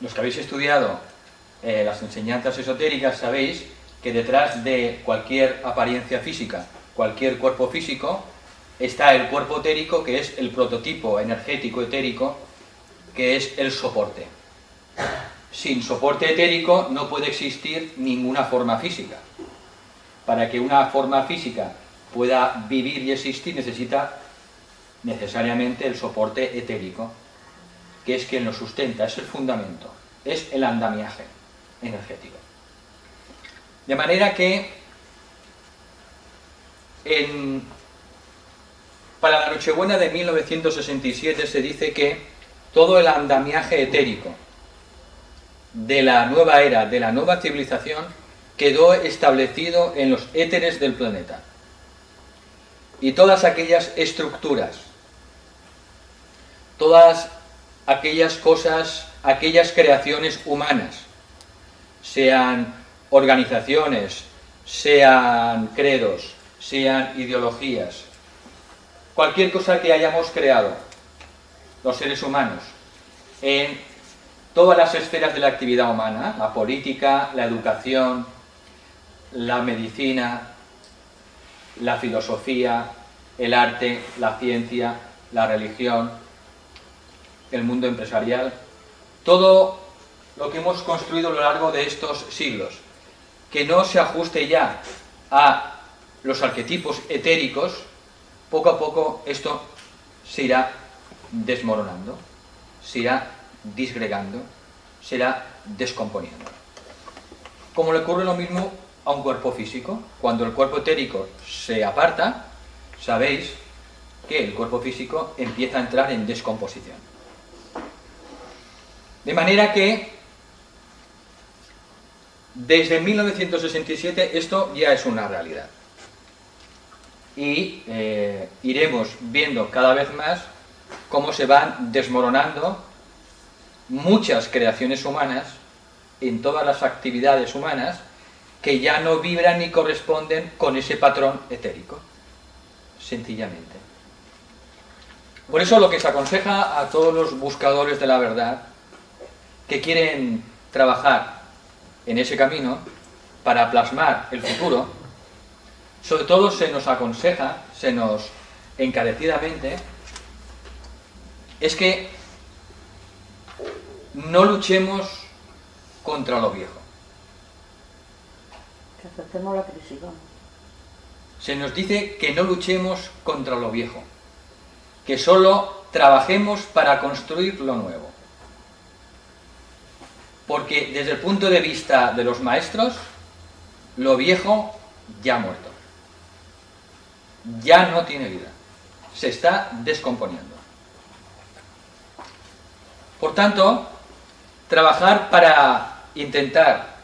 Los que habéis estudiado las enseñanzas esotéricas sabéis que detrás de cualquier apariencia física, cualquier cuerpo físico, está el cuerpo etérico, que es el prototipo energético etérico, que es el soporte. Sin soporte etérico no puede existir ninguna forma física. Para que una forma física pueda vivir y existir necesita necesariamente el soporte etérico, que es quien lo sustenta, es el fundamento, es el andamiaje energético. De manera que para la Nochebuena de 1967 se dice que todo el andamiaje etérico de la nueva era, de la nueva civilización, quedó establecido en los éteres del planeta. Y todas aquellas estructuras, todas aquellas cosas, aquellas creaciones humanas, sean organizaciones, sean credos, sean ideologías, cualquier cosa que hayamos creado, los seres humanos, en todas las esferas de la actividad humana, la política, la educación, la medicina, la filosofía, el arte, la ciencia, la religión, el mundo empresarial, todo lo que hemos construido a lo largo de estos siglos, que no se ajuste ya a los arquetipos etéricos, poco a poco esto se irá desmoronando, se irá disgregando, se irá descomponiendo. Como le ocurre lo mismo a un cuerpo físico. Cuando el cuerpo etérico se aparta, sabéis que el cuerpo físico empieza a entrar en descomposición. De manera que desde 1967 esto ya es una realidad. Y iremos viendo cada vez más cómo se van desmoronando muchas creaciones humanas en todas las actividades humanas que ya no vibran ni corresponden con ese patrón etérico, sencillamente. Por eso lo que se aconseja a todos los buscadores de la verdad que quieren trabajar en ese camino para plasmar el futuro, sobre todo se nos aconseja, se nos encarecidamente, es que no luchemos contra lo viejo.
Que aceptemos la crisis, vamos.
Se nos dice que no luchemos contra lo viejo, que solo trabajemos para construir lo nuevo. Porque desde el punto de vista de los maestros, lo viejo ya ha muerto. Ya no tiene vida. Se está descomponiendo. Por tanto, trabajar para intentar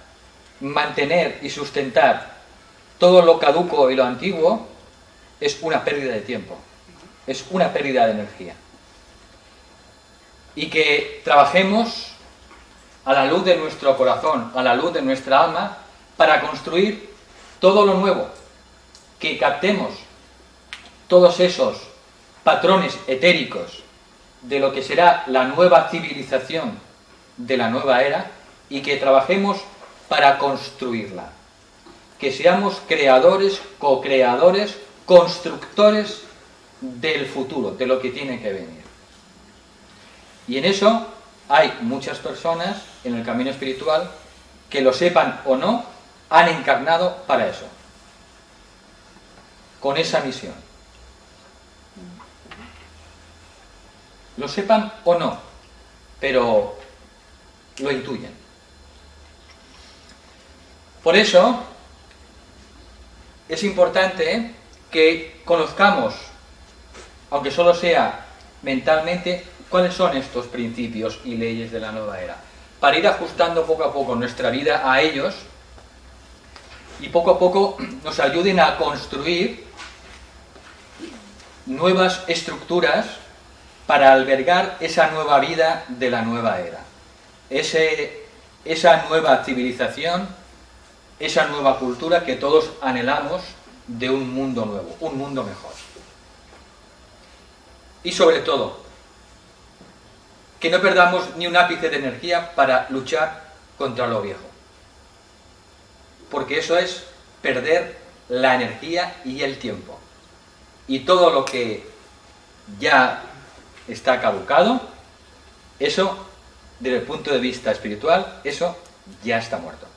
mantener y sustentar todo lo caduco y lo antiguo es una pérdida de tiempo, es una pérdida de energía. Y que trabajemos a la luz de nuestro corazón, a la luz de nuestra alma, para construir todo lo nuevo, que captemos todos esos patrones etéricos de lo que será la nueva civilización de la nueva era y que trabajemos para construirla. Que seamos creadores, co-creadores, constructores del futuro, de lo que tiene que venir. Y en eso hay muchas personas en el camino espiritual que, lo sepan o no, han encarnado para eso, con esa misión. Lo sepan o no, pero lo intuyen. Por eso es importante que conozcamos, aunque solo sea mentalmente, cuáles son estos principios y leyes de la nueva era, para ir ajustando poco a poco nuestra vida a ellos y poco a poco nos ayuden a construir nuevas estructuras para albergar esa nueva vida de la nueva era, esa nueva civilización, esa nueva cultura que todos anhelamos de un mundo nuevo, un mundo mejor. Y sobre todo, que no perdamos ni un ápice de energía para luchar contra lo viejo, porque eso es perder la energía y el tiempo. Y todo lo que ya está caducado, eso, desde el punto de vista espiritual, eso ya está muerto.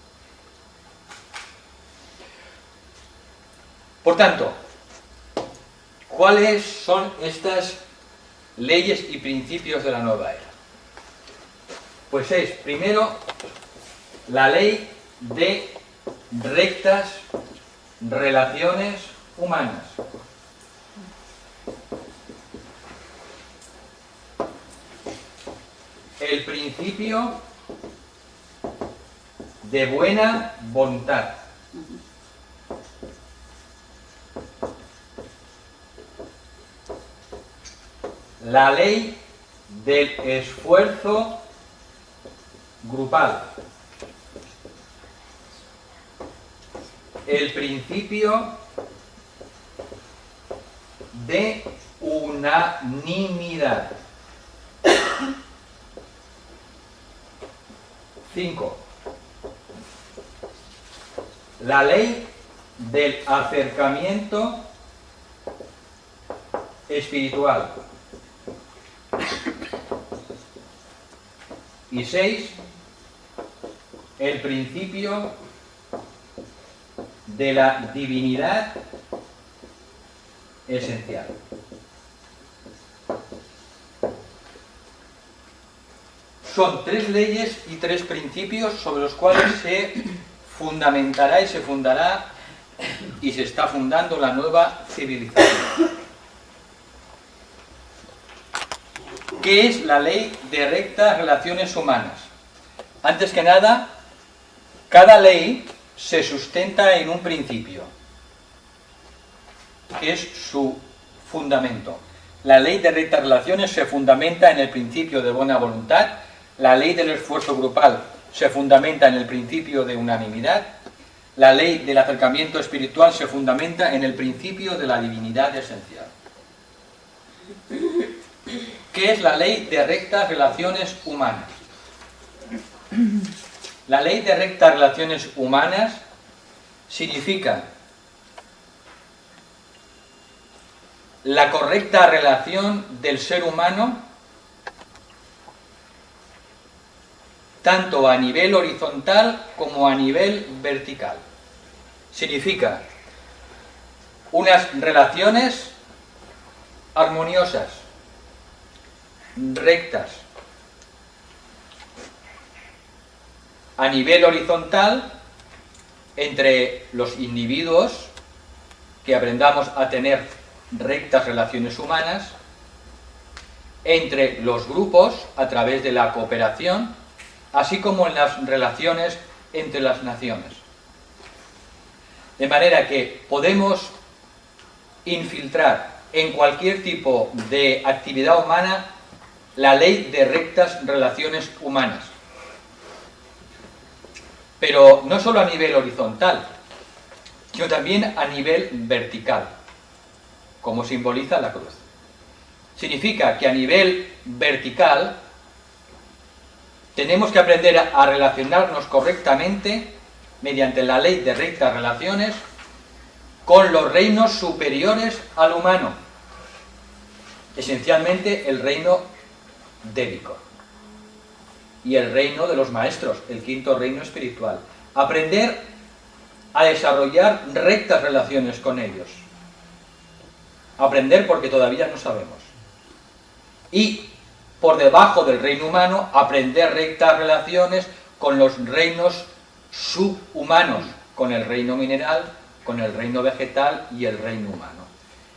Por tanto, ¿cuáles son estas leyes y principios de la nueva era? Pues es, primero, la ley de rectas relaciones humanas. El principio de buena voluntad. La ley del esfuerzo grupal. El principio de unanimidad. 5. La ley del acercamiento espiritual. Y 6. El principio de la divinidad esencial. Son 3 leyes y 3 principios sobre los cuales se fundamentará y se fundará y se está fundando la nueva civilización. ¿Qué es la ley de rectas relaciones humanas? Antes que nada, cada ley se sustenta en un principio, que es su fundamento. La ley de rectas relaciones se fundamenta en el principio de buena voluntad. La ley del esfuerzo grupal se fundamenta en el principio de unanimidad. La ley del acercamiento espiritual se fundamenta en el principio de la divinidad esencial. ¿Qué es la ley de rectas relaciones humanas? La ley de rectas relaciones humanas significa la correcta relación del ser humano tanto a nivel horizontal como a nivel vertical. Significa unas relaciones armoniosas, rectas, a nivel horizontal entre los individuos, que aprendamos a tener rectas relaciones humanas, entre los grupos a través de la cooperación, así como en las relaciones entre las naciones. De manera que podemos infiltrar en cualquier tipo de actividad humana la ley de rectas relaciones humanas. Pero no solo a nivel horizontal, sino también a nivel vertical, como simboliza la cruz. Significa que a nivel vertical tenemos que aprender a relacionarnos correctamente mediante la ley de rectas relaciones con los reinos superiores al humano, esencialmente el reino débico y el reino de los maestros, el quinto reino espiritual. Aprender a desarrollar rectas relaciones con ellos. Aprender porque todavía no sabemos. Y por debajo del reino humano, aprender rectas relaciones con los reinos subhumanos con el reino mineral, con el reino vegetal y el reino humano.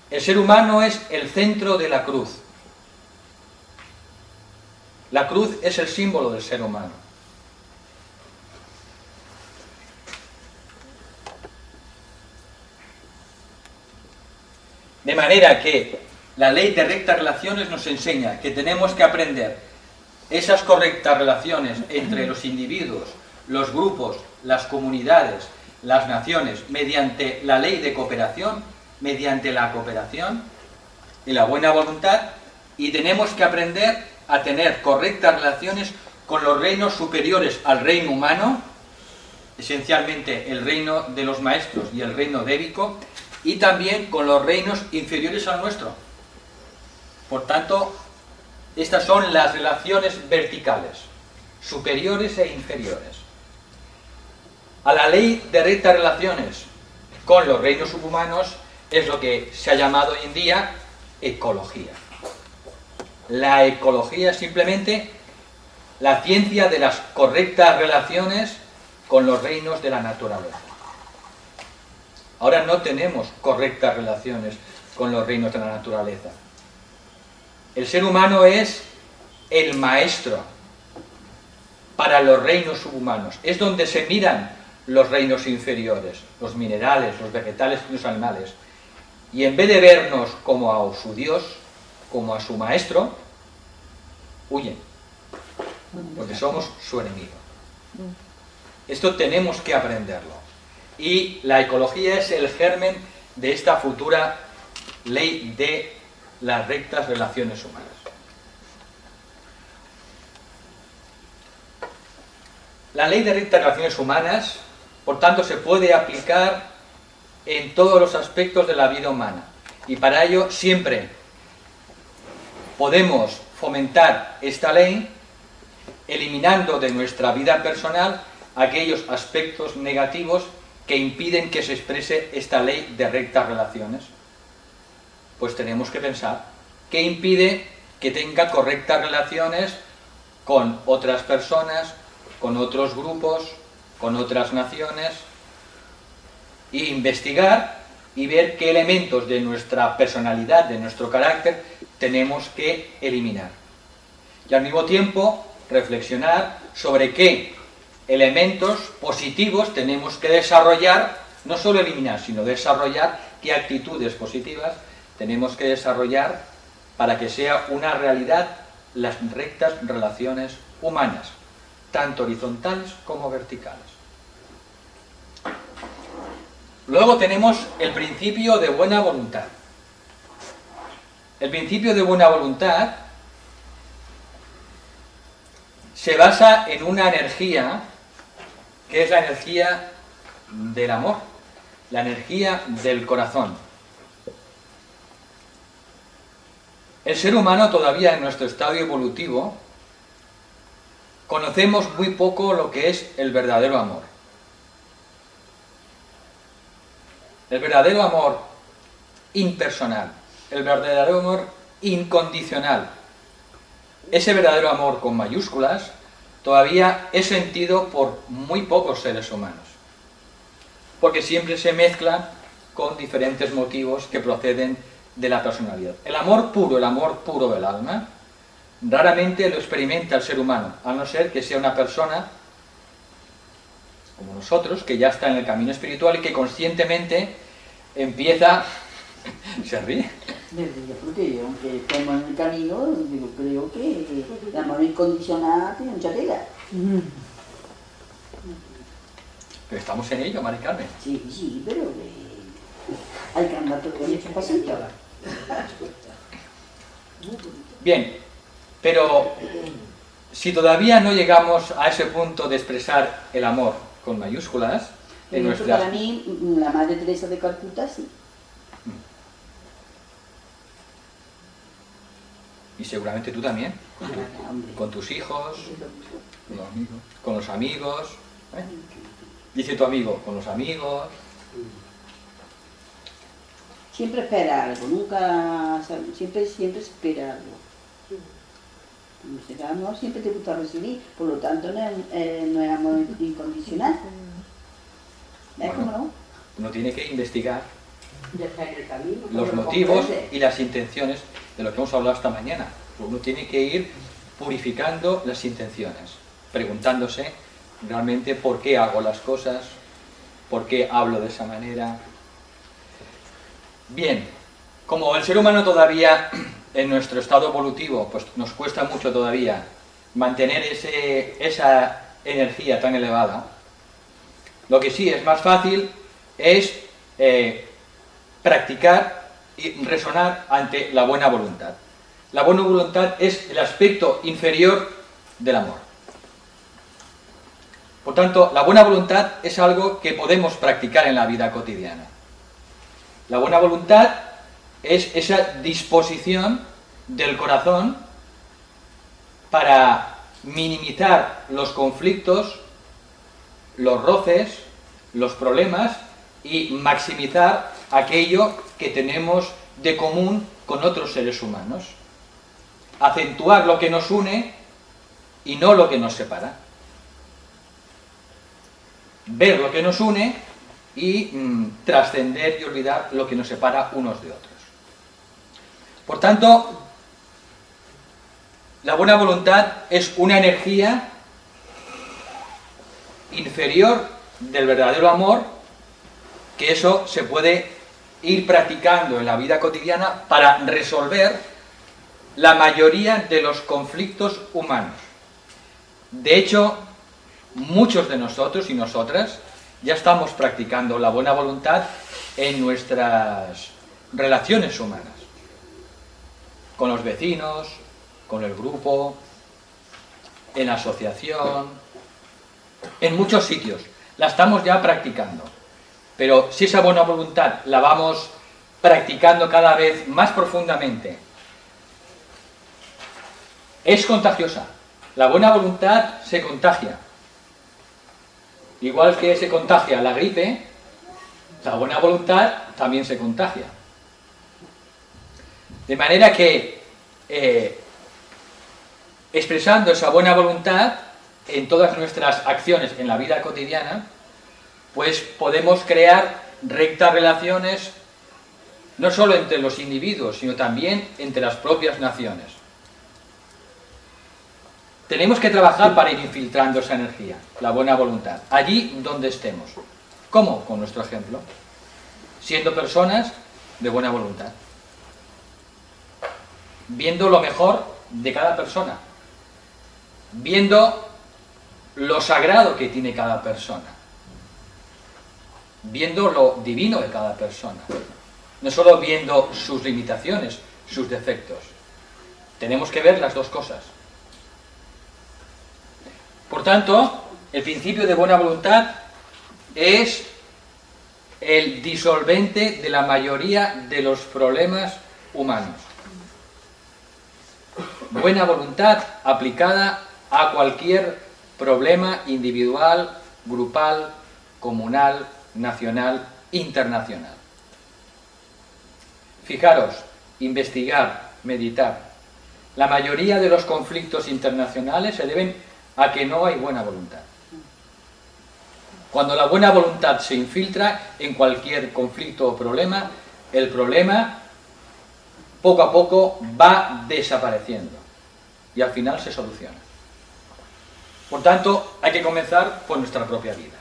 El ser humano es el centro de la cruz. La cruz es el símbolo del ser humano. De manera que la ley de rectas relaciones nos enseña que tenemos que aprender esas correctas relaciones entre los individuos, los grupos, las comunidades, las naciones, mediante la ley de cooperación, mediante la cooperación y la buena voluntad, y tenemos que aprender a tener correctas relaciones con los reinos superiores al reino humano, esencialmente el reino de los maestros y el reino débico, y también con los reinos inferiores al nuestro. Por tanto, estas son las relaciones verticales, superiores e inferiores. A la ley de rectas relaciones con los reinos subhumanos es lo que se ha llamado hoy en día ecología. La ecología es simplemente la ciencia de las correctas relaciones con los reinos de la naturaleza. Ahora no tenemos correctas relaciones con los reinos de la naturaleza. El ser humano es el maestro para los reinos subhumanos. Es donde se miran los reinos inferiores, los minerales, los vegetales y los animales. Y en vez de vernos como a su Dios, como a su maestro, huyen, porque somos su enemigo. Esto tenemos que aprenderlo. Y la ecología es el germen de esta futura ley de las rectas relaciones humanas. La ley de rectas relaciones humanas, por tanto, se puede aplicar en todos los aspectos de la vida humana. Y para ello siempre podemos fomentar esta ley eliminando de nuestra vida personal aquellos aspectos negativos que impiden que se exprese esta ley de rectas relaciones. Pues tenemos que pensar qué impide que tenga correctas relaciones con otras personas, con otros grupos, con otras naciones, e investigar y ver qué elementos de nuestra personalidad, de nuestro carácter, tenemos que eliminar. Y al mismo tiempo reflexionar sobre qué elementos positivos tenemos que desarrollar, no solo eliminar, sino desarrollar, qué actitudes positivas tenemos que desarrollar para que sea una realidad las rectas relaciones humanas, tanto horizontales como verticales. Luego tenemos el principio de buena voluntad. El principio de buena voluntad se basa en una energía que es la energía del amor, la energía del corazón. El ser humano todavía en nuestro estado evolutivo conocemos muy poco lo que es el verdadero amor. El verdadero amor impersonal, el verdadero amor incondicional. Ese verdadero amor con mayúsculas todavía es sentido por muy pocos seres humanos, porque siempre se mezcla con diferentes motivos que proceden de la personalidad. El amor puro del alma, raramente lo experimenta el ser humano, a no ser que sea una persona como nosotros, que ya está en el camino espiritual y que conscientemente empieza... ¿Se ríe?
Porque yo, aunque estemos en el camino, digo, creo que el amor incondicional tiene mucha tela.
Pero estamos en ello, Mari Carmen.
Sí, pero hay que andar todo el pasito.
Bien, pero si todavía no llegamos a ese punto de expresar el amor con mayúsculas, en nuestras...
Para mí, la Madre Teresa de Calcuta, sí.
Y seguramente tú también, con tus hijos, con los amigos. Dice tu amigo, con los amigos.
Siempre espera algo, nunca, siempre espera algo. Cuando se da amor siempre te gusta recibir, por lo tanto no es amor incondicional. ¿Cómo no?
Uno tiene que investigar
Ya está en el camino.
los motivos y las intenciones de lo que hemos hablado esta mañana. Uno tiene que ir purificando las intenciones, preguntándose realmente por qué hago las cosas, por qué hablo de esa manera. Bien, como el ser humano todavía en nuestro estado evolutivo pues nos cuesta mucho todavía mantener esa energía tan elevada, lo que sí es más fácil es practicar y resonar ante la buena voluntad. La buena voluntad es el aspecto inferior del amor. Por tanto, la buena voluntad es algo que podemos practicar en la vida cotidiana. La buena voluntad es esa disposición del corazón para minimizar los conflictos, los roces, los problemas y maximizar aquello que tenemos de común con otros seres humanos. Acentuar lo que nos une y no lo que nos separa. Ver lo que nos une y trascender y olvidar lo que nos separa unos de otros. Por tanto, la buena voluntad es una energía inferior del verdadero amor, que eso se puede ir practicando en la vida cotidiana para resolver la mayoría de los conflictos humanos. De hecho, muchos de nosotros y nosotras ya estamos practicando la buena voluntad en nuestras relaciones humanas, con los vecinos, con el grupo, en la asociación, en muchos sitios. La estamos ya practicando. Pero si esa buena voluntad la vamos practicando cada vez más profundamente, es contagiosa. La buena voluntad se contagia. Igual que se contagia la gripe, la buena voluntad también se contagia. De manera que, expresando esa buena voluntad en todas nuestras acciones en la vida cotidiana, pues podemos crear rectas relaciones no solo entre los individuos, sino también entre las propias naciones. Tenemos que trabajar para ir infiltrando esa energía, la buena voluntad, allí donde estemos. ¿Cómo? Con nuestro ejemplo. Siendo personas de buena voluntad. Viendo lo mejor de cada persona. Viendo lo sagrado que tiene cada persona. Viendo lo divino de cada persona. No solo viendo sus limitaciones, sus defectos. Tenemos que ver las dos cosas. Por tanto, el principio de buena voluntad es el disolvente de la mayoría de los problemas humanos. Buena voluntad aplicada a cualquier problema individual, grupal, comunal, nacional, internacional. Fijaros, investigar, meditar. La mayoría de los conflictos internacionales se deben a que no hay buena voluntad. Cuando la buena voluntad se infiltra en cualquier conflicto o problema, el problema poco a poco va desapareciendo y al final se soluciona. Por tanto, hay que comenzar por nuestra propia vida.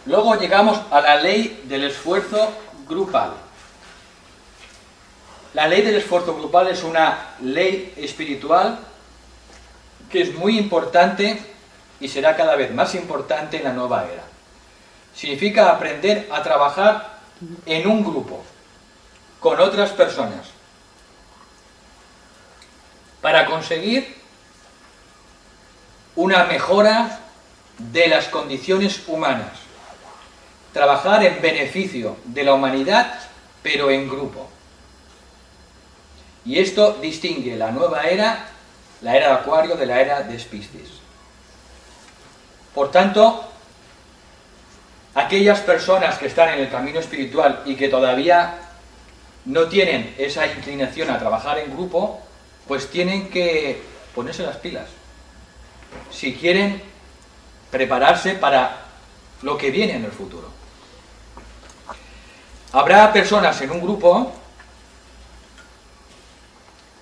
Luego llegamos a la ley del esfuerzo grupal. La ley del esfuerzo grupal es una ley espiritual que es muy importante y será cada vez más importante en la nueva era. Significa aprender a trabajar en un grupo, con otras personas, para conseguir una mejora de las condiciones humanas. Trabajar en beneficio de la humanidad, pero en grupo. Y esto distingue la nueva era, la era de Acuario, de la era de Piscis. Por tanto, aquellas personas que están en el camino espiritual y que todavía no tienen esa inclinación a trabajar en grupo, pues tienen que ponerse las pilas. Si quieren prepararse para lo que viene en el futuro. Habrá personas en un grupo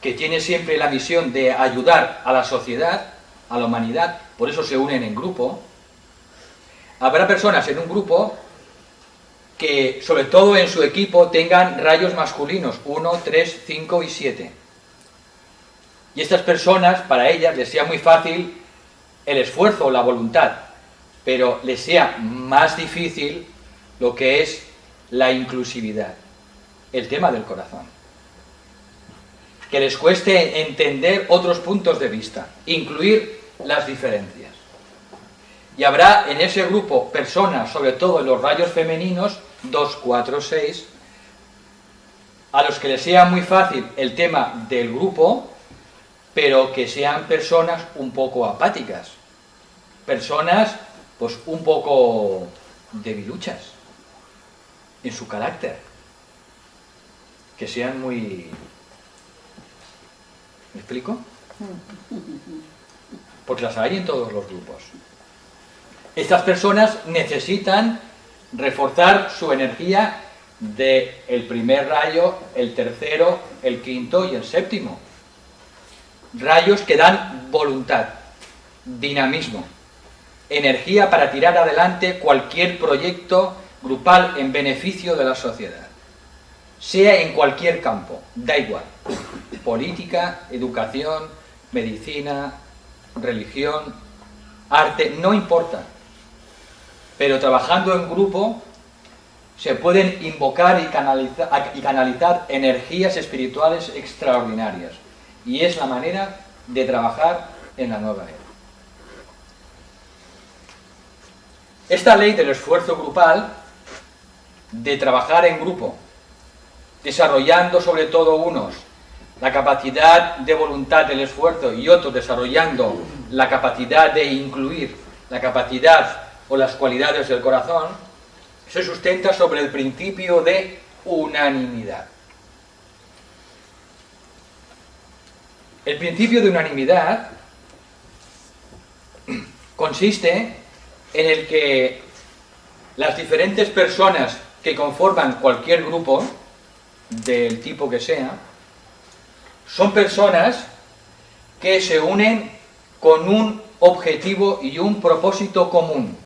que tienen siempre la misión de ayudar a la sociedad, a la humanidad, por eso se unen en grupo. Habrá personas en un grupo que, sobre todo en su equipo, tengan rayos masculinos, 1, 3, 5 y 7. Y estas personas, para ellas, les sea muy fácil el esfuerzo o la voluntad, pero les sea más difícil lo que es la inclusividad, el tema del corazón. Que les cueste entender otros puntos de vista, incluir las diferencias. Y habrá en ese grupo personas, sobre todo en los rayos femeninos, 2, 4, 6, a los que les sea muy fácil el tema del grupo, pero que sean personas un poco apáticas, personas pues un poco debiluchas en su carácter, que sean muy... ¿Me explico? Porque las hay en todos los grupos. Estas personas necesitan reforzar su energía del primer rayo, el tercero, el quinto y el séptimo. Rayos que dan voluntad, dinamismo, energía para tirar adelante cualquier proyecto grupal en beneficio de la sociedad, sea en cualquier campo, da igual, política, educación, medicina, religión, arte, no importa, pero trabajando en grupo se pueden invocar y canalizar energías espirituales extraordinarias. Y es la manera de trabajar en la nueva era. Esta ley del esfuerzo grupal, de trabajar en grupo, desarrollando sobre todo unos la capacidad de voluntad del esfuerzo y otros desarrollando la capacidad de incluir, la capacidad o las cualidades del corazón, se sustenta sobre el principio de unanimidad. El principio de unanimidad consiste en el que las diferentes personas que conforman cualquier grupo, del tipo que sea, son personas que se unen con un objetivo y un propósito común.